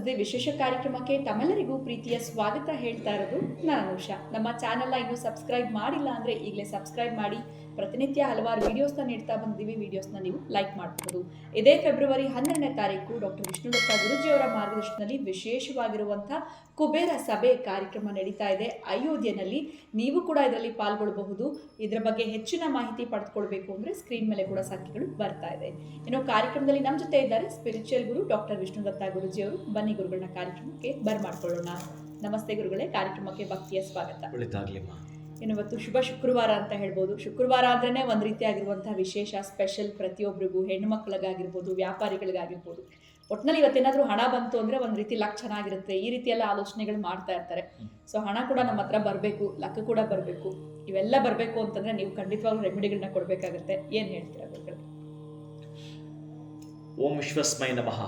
ಸ್ಪರ್ಧೆ ವಿಶೇಷ ಕಾರ್ಯಕ್ರಮಕ್ಕೆ ತಮ್ಮೆಲ್ಲರಿಗೂ ಪ್ರೀತಿಯ ಸ್ವಾಗತ ಹೇಳ್ತಾ ಇರೋದು ನಾನು ಅನುಷಾ. ನಮ್ಮ ಚಾನೆಲ್ನ ಇನ್ನೂ ಸಬ್ಸ್ಕ್ರೈಬ್ ಮಾಡಿಲ್ಲ ಅಂದರೆ ಈಗಲೇ ಸಬ್ಸ್ಕ್ರೈಬ್ ಮಾಡಿ. ಪ್ರತಿನಿತ್ಯ ಹಲವಾರು ವಿಡಿಯೋಸ್ನ ನೀಡ್ತಾ ಬಂದಿದ್ದೀವಿ. ವಿಡಿಯೋಸ್ನ ನೀವು ಲೈಕ್ ಮಾಡ್ಬೋದು. ಇದೇ ಫೆಬ್ರವರಿ 12ನೇ ತಾರೀಕು ಡಾಕ್ಟರ್ ವಿಷ್ಣುದತ್ತ ಗುರೂಜಿಯವರ ಮಾರ್ಗದರ್ಶನದಲ್ಲಿ ವಿಶೇಷವಾಗಿರುವಂಥ ಕುಬೇರ ಸಭೆ ಕಾರ್ಯಕ್ರಮ ನಡೀತಾ ಇದೆ ಅಯೋಧ್ಯೆಯಲ್ಲಿ. ನೀವು ಕೂಡ ಇದರಲ್ಲಿ ಪಾಲ್ಗೊಳ್ಳಬಹುದು. ಇದರ ಬಗ್ಗೆ ಹೆಚ್ಚಿನ ಮಾಹಿತಿ ಪಡೆದುಕೊಳ್ಬೇಕು ಅಂದರೆ ಸ್ಕ್ರೀನ್ ಮೇಲೆ ಕೂಡ ಸಂಖ್ಯೆಗಳು ಬರ್ತಾ ಇದೆ. ಇನ್ನು ಕಾರ್ಯಕ್ರಮದಲ್ಲಿ ನಮ್ಮ ಜೊತೆ ಇದ್ದಾರೆ ಸ್ಪಿರಿಚುವಲ್ ಗುರು ಡಾಕ್ಟರ್ ವಿಷ್ಣುದತ್ತ ಗುರೂಜಿಯವರು. ಬನ್ನಿ ಗುರುಗಳನ್ನ ಕಾರ್ಯಕ್ರಮಕ್ಕೆ ಬರ್ಮಾಡ್ಕೊಳ್ಳೋಣ. ನಮಸ್ತೆ ಗುರುಗಳೇ, ಕಾರ್ಯಕ್ರಮಕ್ಕೆ ಭಕ್ತಿಯ ಸ್ವಾಗತ. ಇವತ್ತು ಶುಭ ಶುಕ್ರವಾರ ಅಂತ ಹೇಳ್ಬೋದು. ಶುಕ್ರವಾರ ಅಂದ್ರೇ ಒಂದು ರೀತಿಯಾಗಿರುವಂತಹ ವಿಶೇಷ ಸ್ಪೆಷಲ್, ಪ್ರತಿಯೊಬ್ಬರಿಗೂ, ಹೆಣ್ಣು ಮಕ್ಕಳಿಗಾಗಿರ್ಬೋದು, ವ್ಯಾಪಾರಿಗಳಿಗಾಗಿರ್ಬೋದು. ಒಟ್ಟಿನಲ್ಲಿ ಇವತ್ತೇನಾದರೂ ಹಣ ಬಂತು ಅಂದರೆ ಒಂದು ರೀತಿ ಲಕ್ ಚೆನ್ನಾಗಿರುತ್ತೆ. ಈ ರೀತಿ ಎಲ್ಲ ಆಲೋಚನೆಗಳು ಮಾಡ್ತಾ ಇರ್ತಾರೆ. ಸೊ ಹಣ ಕೂಡ ನಮ್ಮ ಹತ್ರ ಬರಬೇಕು, ಲಕ್ ಕೂಡ ಬರಬೇಕು. ಇವೆಲ್ಲ ಬರಬೇಕು ಅಂತಂದರೆ ನೀವು ಖಂಡಿತವಾಗ್ಲೂ ರೆಮಿಡಿಗಳನ್ನ ಕೊಡಬೇಕಾಗುತ್ತೆ. ಏನು ಹೇಳ್ತೀರಾ ಗುರುಗಳೇ? ಓಂ ವಿಶ್ವಸ್ಮೈ ನಮಃ.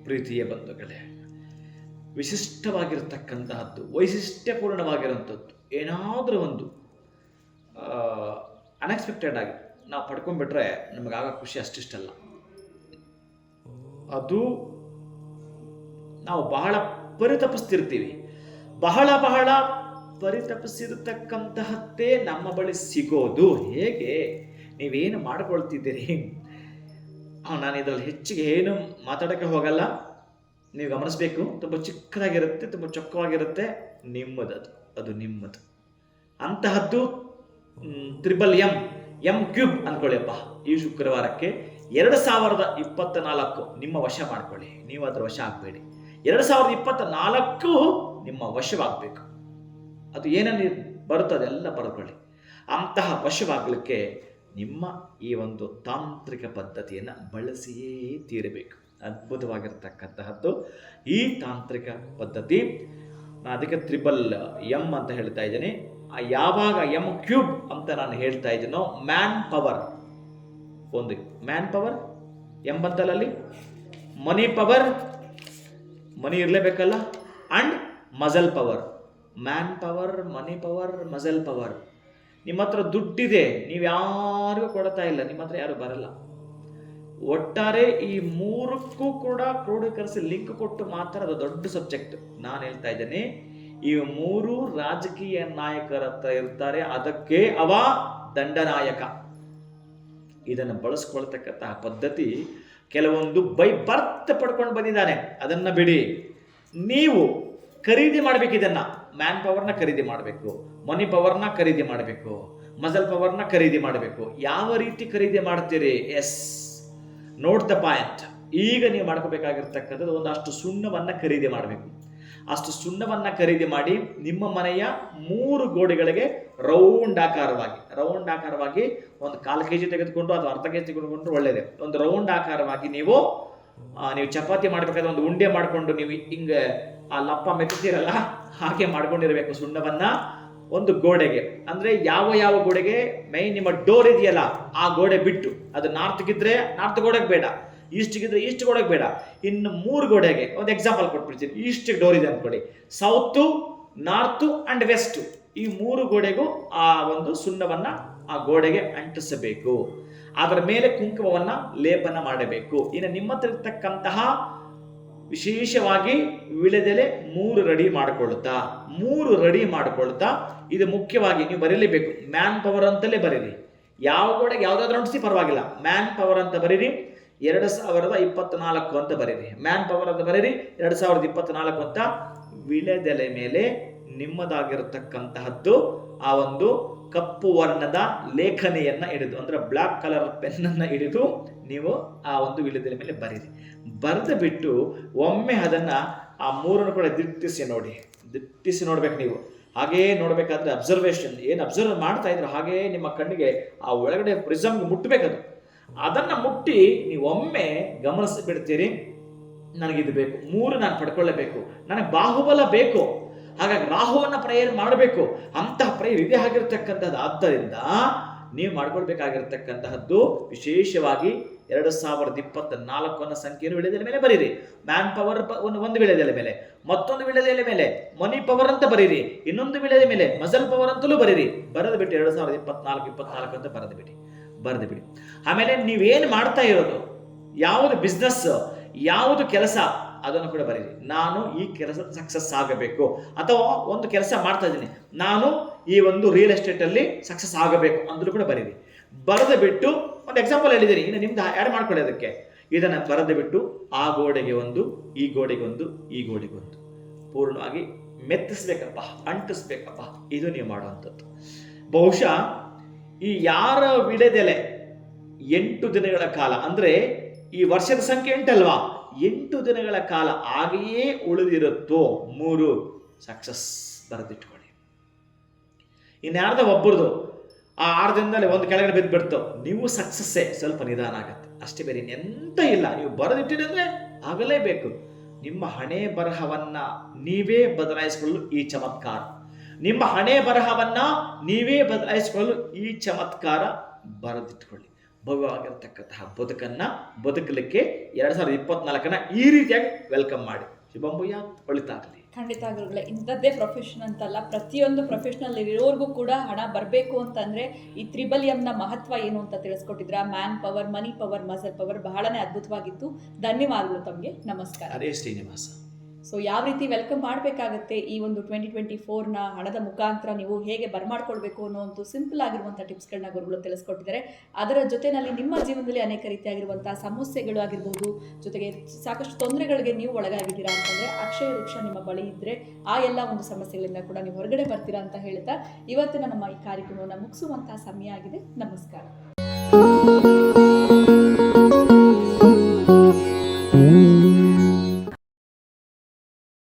ಪ್ರೀತಿಯ ಬಂಧುಗಳೇ, ವಿಶಿಷ್ಟವಾಗಿರತಕ್ಕಂತಹದ್ದು, ವೈಶಿಷ್ಟ್ಯಪೂರ್ಣವಾಗಿರುವಂಥದ್ದು ಏನಾದರೂ ಒಂದು ಅನ್ಎಕ್ಸ್ಪೆಕ್ಟೆಡ್ ಆಗಿ ನಾವು ಪಡ್ಕೊಂಡ್ಬಿಟ್ರೆ ನಮಗಾಗ ಖುಷಿ ಅಷ್ಟಿಷ್ಟಲ್ಲ. ಅದು ನಾವು ಬಹಳ ಪರಿತಪಿಸ್ತಿರ್ತೀವಿ. ಬಹಳ ಪರಿತಪಿಸಿರತಕ್ಕಂತಹದ್ದೇ ನಮ್ಮ ಬಳಿ ಸಿಗೋದು. ಹೇಗೆ ನೀವೇನು ಮಾಡ್ಕೊಳ್ತಿದ್ದೀರಿ? ನಾನು ಇದರಲ್ಲಿ ಹೆಚ್ಚಿಗೆ ಏನು ಮಾತಾಡೋಕ್ಕೆ ಹೋಗಲ್ಲ. ನೀವು ಗಮನಿಸಬೇಕು, ತುಂಬ ಚಿಕ್ಕದಾಗಿರುತ್ತೆ, ತುಂಬ ಚೊಕ್ಕವಾಗಿರುತ್ತೆ. ನಿಮ್ಮದು ಅದು ನಿಮ್ಮದು. ಅಂತಹದ್ದು ಎಂ ಕ್ಯೂಬ್ ಅಂದ್ಕೊಳ್ಳಿಯಪ್ಪ. ಈ ಶುಕ್ರವಾರಕ್ಕೆ 2024 ನಿಮ್ಮ ವಶ ಮಾಡ್ಕೊಳ್ಳಿ. ನೀವು ಅದರ ವಶ ಆಗಬೇಡಿ. 2024 ನಿಮ್ಮ ವಶವಾಗಬೇಕು. ಅದು ಏನೇನು ಬರುತ್ತೋ ಅದೆಲ್ಲ ಬರೆದುಕೊಳ್ಳಿ. ಅಂತಹ ವಶವಾಗಲಿಕ್ಕೆ ನಿಮ್ಮ ಈ ಒಂದು ತಾಂತ್ರಿಕ ಪದ್ಧತಿಯನ್ನು ಬಳಸಿಯೇ ತೀರಬೇಕು. ಅದ್ಭುತವಾಗಿರ್ತಕ್ಕಂತಹದ್ದು ಈ ತಾಂತ್ರಿಕ ಪದ್ಧತಿ. ಅದಕ್ಕೆ ಎಂ ಅಂತ ಹೇಳ್ತಾ ಇದ್ದೀನಿ. ಯಾವಾಗ ಎಂ ಕ್ಯೂಬ್ ಅಂತ ನಾನು ಹೇಳ್ತಾ ಇದ್ದೀನೋ, ಮ್ಯಾನ್ ಪವರ್ ಒಂದು, ಮ್ಯಾನ್ ಪವರ್ ಎಂಬಂತಲಲ್ಲಿ ಮನಿ ಪವರ್, ಮನಿ ಇರಲೇಬೇಕಲ್ಲ, and muscle power. Man power, money power, muscle power. ನಿಮ್ಮ ಹತ್ರ ದುಡ್ಡಿದೆ, ನೀವು ಯಾರಿಗೂ ಕೊಡ್ತಾ ಇಲ್ಲ, ನಿಮ್ಮ ಹತ್ರ ಯಾರು ಬರಲ್ಲ. ಒಟ್ಟಾರೆ ಈ ಮೂರಕ್ಕೂ ಕೂಡ ಕ್ರೋಢೀಕರಿಸಿ ಲಿಂಕ್ ಕೊಟ್ಟು ಮಾತ್ರ ಅದು ದೊಡ್ಡ ಸಬ್ಜೆಕ್ಟ್. ನಾನು ಹೇಳ್ತಾ ಇದ್ದೇನೆ, ಈ ಮೂರು ರಾಜಕೀಯ ನಾಯಕರ ಹತ್ರ ಇರ್ತಾರೆ, ಅದಕ್ಕೆ ಅವ ದಂಡನಾಯಕ. ಇದನ್ನು ಬಳಸ್ಕೊಳ್ತಕ್ಕಂತಹ ಪದ್ಧತಿ ಕೆಲವೊಂದು ಬೈ ಬರ್ತ್ ಪಡ್ಕೊಂಡು ಬಂದಿದ್ದಾನೆ. ಅದನ್ನ ಬಿಡಿ. ನೀವು ಖರೀದಿ ಮಾಡ್ಬೇಕು. ಇದನ್ನ ಮ್ಯಾನ್ ಪವರ್ನ ಖರೀದಿ ಮಾಡಬೇಕು, ಮನಿ ಪವರ್ನ ಖರೀದಿ ಮಾಡಬೇಕು, ಮಜಲ್ ಪವರ್ನ ಖರೀದಿ ಮಾಡಬೇಕು. ಯಾವ ರೀತಿ ಖರೀದಿ ಮಾಡ್ತೀರಿ? Yes, note the point. ಈಗ ನೀವು ಮಾಡ್ಕೋಬೇಕಾಗಿರ್ತಕ್ಕಂಥದ್ದು ಒಂದಷ್ಟು ಸುಣ್ಣವನ್ನ ಖರೀದಿ ಮಾಡಬೇಕು. ಅಷ್ಟು ಸುಣ್ಣವನ್ನ ಖರೀದಿ ಮಾಡಿ ನಿಮ್ಮ ಮನೆಯ 3 ಗೋಡೆಗಳಿಗೆ ರೌಂಡ್ ಆಕಾರವಾಗಿ ಒಂದು 1/4 kg ತೆಗೆದುಕೊಂಡು ಅಥವಾ ಅರ್ಧ kg ತೆಗೆದುಕೊಂಡ್ರೆ ಒಳ್ಳೇದೆ. ಒಂದು ರೌಂಡ್ ಆಕಾರವಾಗಿ ನೀವು ಚಪಾತಿ ಮಾಡ್ಬೇಕಾದ್ರೆ ಒಂದು ಉಂಡೆ ಮಾಡಿಕೊಂಡು ನೀವು ಹಿಂಗೆ ಆ ಲಪ್ಪ ಮೆತ್ತೀರಲ್ಲ, ಹಾಗೆ ಮಾಡ್ಕೊಂಡಿರಬೇಕು ಸುಣ್ಣವನ್ನ ಒಂದು ಗೋಡೆಗೆ. ಅಂದ್ರೆ ಯಾವ ಗೋಡೆಗೆ? ಮೈ ನಿಮ್ಮ ಡೋರ್ ಇದೆಯಲ್ಲ ಆ ಗೋಡೆ ಬಿಟ್ಟು. ಅದು ನಾರ್ತ್ಗಿದ್ರೆ ನಾರ್ತ್ ಗೋಡೆಗೆ ಬೇಡ, ಈಸ್ಟ್ಗಿದ್ರೆ ಈಸ್ಟ್ ಗೋಡೆಗೆ ಬೇಡ. ಇನ್ನು 3 ಗೋಡೆಗೆ ಒಂದು ಎಕ್ಸಾಂಪಲ್ ಕೊಟ್ಬಿಡ್ತೀನಿ. ಈಸ್ಟ್ ಡೋರ್ ಇದೆ ಅನ್ಕೊಳ್ಳಿ, ಸೌತ್, ನಾರ್ತ್ ಅಂಡ್ ವೆಸ್ಟ್, ಈ 3 ಗೋಡೆಗೂ ಆ ಒಂದು ಸುಣ್ಣವನ್ನ ಆ ಗೋಡೆಗೆ ಅಂಟಿಸಬೇಕು. ಅದರ ಮೇಲೆ ಕುಂಕುಮವನ್ನ ಲೇಪನ ಮಾಡಬೇಕು. ಇನ್ನು ನಿಮ್ಮ ಹತ್ರ ಇರ್ತಕ್ಕಂತಹ ವಿಶೇಷವಾಗಿ ವಿಳೆದೆಲೆ 3 ರೆಡಿ ಮಾಡಿಕೊಳ್ತಾ ಇದು ಮುಖ್ಯವಾಗಿ ನೀವು ಬರೀಲೇಬೇಕು. ಮ್ಯಾನ್ ಪವರ್ ಅಂತಲೇ ಬರೀರಿ. ಯಾವ ಗೋಡೆಗೆ ಯಾವ್ದಾದ್ರು ಅಂಟಿಸಿ ಪರವಾಗಿಲ್ಲ, ಮ್ಯಾನ್ ಪವರ್ ಅಂತ ಬರೀರಿ. 2024 ಅಂತ ಬರೀರಿ. ಮ್ಯಾನ್ ಪವರ್ ಅಂತ ಬರೀರಿ. 2024 ಅಂತ ವಿಳೆದೆಲೆ ಮೇಲೆ ನಿಮ್ಮದಾಗಿರತಕ್ಕಂತಹದ್ದು ಆ ಒಂದು ಕಪ್ಪು ವರ್ಣದ ಲೇಖನೆಯನ್ನ ಹಿಡಿದು, ಅಂದ್ರೆ ಬ್ಲಾಕ್ ಕಲರ್ ಪೆನ್ನನ್ನ ಹಿಡಿದು ನೀವು ಆ ಒಂದು ವಿಳೆದೆಲೆ ಮೇಲೆ ಬರೀರಿ. ಬರೆದು ಬಿಟ್ಟು ಒಮ್ಮೆ ಅದನ್ನ ಆ 3 ಕೂಡ ದಿಟ್ಟಿಸಿ ನೋಡ್ಬೇಕು. ನೀವು ಹಾಗೇ ನೋಡ್ಬೇಕಾದ್ರೆ ಅಬ್ಸರ್ವೇಷನ್ ಏನು ಅಬ್ಸರ್ವ್ ಮಾಡ್ತಾ ಇದ್ರು ಹಾಗೇ ನಿಮ್ಮ ಕಣ್ಣಿಗೆ ಆ ಒಳಗಡೆ ಪ್ರಿಸಮ್ಗೆ ಮುಟ್ಟಬೇಕದು. ಅದನ್ನ ಮುಟ್ಟಿ ನೀವು ಒಮ್ಮೆ ಗಮನಿಸಿ ಬಿಡ್ತೀರಿ, ನನಗಿದು ಬೇಕು, 3 ನಾನು ಪಡ್ಕೊಳ್ಳೇಬೇಕು, ನನಗೆ ಬಾಹುಬಲ ಬೇಕು. ಹಾಗಾಗಿ ರಾಹುವನ್ನ ಪ್ರೇಯರ್ ಮಾಡಬೇಕು. ಅಂತಹ ಪ್ರೇಯರ್ ಇದೇ ಆಗಿರ್ತಕ್ಕಂಥದ್ದು. ಆದ್ದರಿಂದ ನೀವು ಮಾಡ್ಕೊಳ್ಬೇಕಾಗಿರ್ತಕ್ಕಂತಹದ್ದು ವಿಶೇಷವಾಗಿ 2024 ಸಂಖ್ಯೆಯನ್ನು ವಿಳೆದೆಲೆ ಮೇಲೆ ಬರೀರಿ. ಮ್ಯಾನ್ ಪವರ್ ಒಂದು ವಿಳೆದೆಲೆ ಮೇಲೆ, ಮತ್ತೊಂದು ವಿಳೆದೆಲೆ ಮೇಲೆ ಮನಿ ಪವರ್ ಅಂತ ಬರೀರಿ, ಇನ್ನೊಂದು ವಿಳೆದೆಲೆ ಮೇಲೆ ಮಜಲ್ ಪವರ್ ಅಂತಲೂ ಬರೀರಿ. ಬರೆದು ಬಿಟ್ಟು 2024 ಅಂತ ಬರೆದು ಬಿಡಿ. ಆಮೇಲೆ ನೀವೇನು ಮಾಡ್ತಾ ಇರೋದು, ಯಾವುದು ಬಿಸ್ನೆಸ್, ಯಾವುದು ಕೆಲಸ, ಅದನ್ನು ಕೂಡ ಬರೀರಿ. ನಾನು ಈ ಕೆಲಸ ಸಕ್ಸಸ್ ಆಗಬೇಕು, ಅಥವಾ ಒಂದು ಕೆಲಸ ಮಾಡ್ತಾ ಇದ್ದೀನಿ, ನಾನು ಈ ಒಂದು ರಿಯಲ್ ಎಸ್ಟೇಟಲ್ಲಿ ಸಕ್ಸಸ್ ಆಗಬೇಕು ಅಂದ್ರೂ ಕೂಡ ಬರೀರಿ. ಬರೆದು ಬಿಟ್ಟು ಒಂದು ಎಕ್ಸಾಂಪಲ್ ಹೇಳಿದ್ದೀನಿ, ಇನ್ನು ನಿಮ್ದು ಆ್ಯಡ್ ಮಾಡ್ಕೊಳ್ಳಿ ಅದಕ್ಕೆ. ಇದನ್ನು ಬರೆದು ಬಿಟ್ಟು ಆ ಗೋಡೆಗೆ ಒಂದು, ಈ ಗೋಡೆಗೆ ಒಂದು, ಈ ಗೋಡೆಗೆ ಒಂದು, ಪೂರ್ಣವಾಗಿ ಮೆತ್ತಿಸ್ಬೇಕಪ್ಪ, ಅಂಟಿಸ್ಬೇಕಪ್ಪ. ಇದು ನೀವು ಮಾಡುವಂಥದ್ದು. ಬಹುಶಃ ಈ ಯಾರ ವಿಳೆದೆಲೆ 8 ದಿನಗಳ ಕಾಲ, ಅಂದರೆ ಈ ವರ್ಷದ ಸಂಖ್ಯೆ 8 ಅಲ್ವಾ, 8 ದಿನಗಳ ಕಾಲ ಹಾಗೆಯೇ ಉಳಿದಿರುತ್ತೋ 3 ಸಕ್ಸಸ್ ಬರೆದಿಟ್ಕೊಳ್ಳಿ. ಇನ್ಯಾರ್ದ ಒಬ್ಬರದು ಆ 6 ದಿನದಲ್ಲಿ ಒಂದು ಕೆಳಗಡೆ ಬಿದ್ದುಬಿಡ್ತು, ನೀವು ಸಕ್ಸಸ್ಸೇ, ಸ್ವಲ್ಪ ನಿಧಾನ ಆಗುತ್ತೆ ಅಷ್ಟೇ, ಬೇರೆ ಇನ್ನೆಂತ ಇಲ್ಲ. ನೀವು ಬರೆದಿಟ್ಟಿದ್ರೆ ಆಗಲೇಬೇಕು. ನಿಮ್ಮ ಹಣೆ ಬರಹವನ್ನ ನೀವೇ ಬದಲಾಯಿಸಿಕೊಳ್ಳಲು ಈ ಚಮತ್ಕಾರ, ನಿಮ್ಮ ಹಣೆ ಬರಹವನ್ನ ನೀವೇ ಬದಲಾಯಿಸಿಕೊಳ್ಳಲು ಈ ಚಮತ್ಕಾರ ಬರೆದಿಟ್ಕೊಳ್ಳಿ. ಭವ್ಯವಾಗಿರತಕ್ಕಂತಹ ಬದುಕಲಿಕ್ಕೆ 2024 ಈ ರೀತಿಯಾಗಿ ವೆಲ್ಕಮ್ ಮಾಡಿ. ಶುಭಂಭೂಯ, ಒಳಿತಾಗಲಿ. ಖಂಡಿತ ಗುರುಗಳೇ, ಇಂಥದ್ದೇ ಪ್ರೊಫೆಷನ್ ಅಂತಲ್ಲ, ಪ್ರತಿಯೊಂದು ಪ್ರೊಫೆಷನಲ್ ಇರೋರ್ಗೂ ಕೂಡ ಹಣ ಬರಬೇಕು ಅಂತಂದರೆ ಈ 3M ಮಹತ್ವ ಏನು ಅಂತ ತಿಳಿಸ್ಕೊಟ್ಟಿದ್ರ. Man power, money power, muscle power ಬಹಳನೇ ಅದ್ಭುತವಾಗಿತ್ತು. ಧನ್ಯವಾದಗಳು ತಮಗೆ. ನಮಸ್ಕಾರ. ಅದೇ ಶ್ರೀನಿವಾಸ. ಸೊ ಯಾವ ರೀತಿ ವೆಲ್ಕಮ್ ಮಾಡಬೇಕಾಗತ್ತೆ, ಈ ಒಂದು 2024ನ ಹಣದ ಮುಖಾಂತರ ನೀವು ಹೇಗೆ ಬರಮಾಡ್ಕೊಳ್ಬೇಕು ಅನ್ನೋ ಒಂದು ಸಿಂಪಲ್ ಆಗಿರುವಂಥ ಟಿಪ್ಸ್ಗಳನ್ನ ಗುರುಗಳು ತಿಳಿಸ್ಕೊಟ್ಟಿದ್ದಾರೆ. ಅದರ ಜೊತೆಯಲ್ಲಿ ನಿಮ್ಮ ಜೀವನದಲ್ಲಿ ಅನೇಕ ರೀತಿಯಾಗಿರುವಂಥ ಸಮಸ್ಯೆಗಳು ಆಗಿರ್ಬೋದು, ಜೊತೆಗೆ ಸಾಕಷ್ಟು ತೊಂದರೆಗಳಿಗೆ ನೀವು ಒಳಗಾಗಿದ್ದೀರಾ ಅಂತಂದರೆ ಅಕ್ಷಯ ವೃಕ್ಷ ನಿಮ್ಮ ಬಳಿ ಇದ್ದರೆ ಆ ಎಲ್ಲ ಒಂದು ಸಮಸ್ಯೆಗಳಿಂದ ಕೂಡ ನೀವು ಹೊರಗಡೆ ಬರ್ತೀರಾ ಅಂತ ಹೇಳ್ತಾ ಇವತ್ತಿನ ನಮ್ಮ ಈ ಕಾರ್ಯಕ್ರಮವನ್ನು ಮುಗಿಸುವಂಥ ಸಮಯ ಆಗಿದೆ. ನಮಸ್ಕಾರ.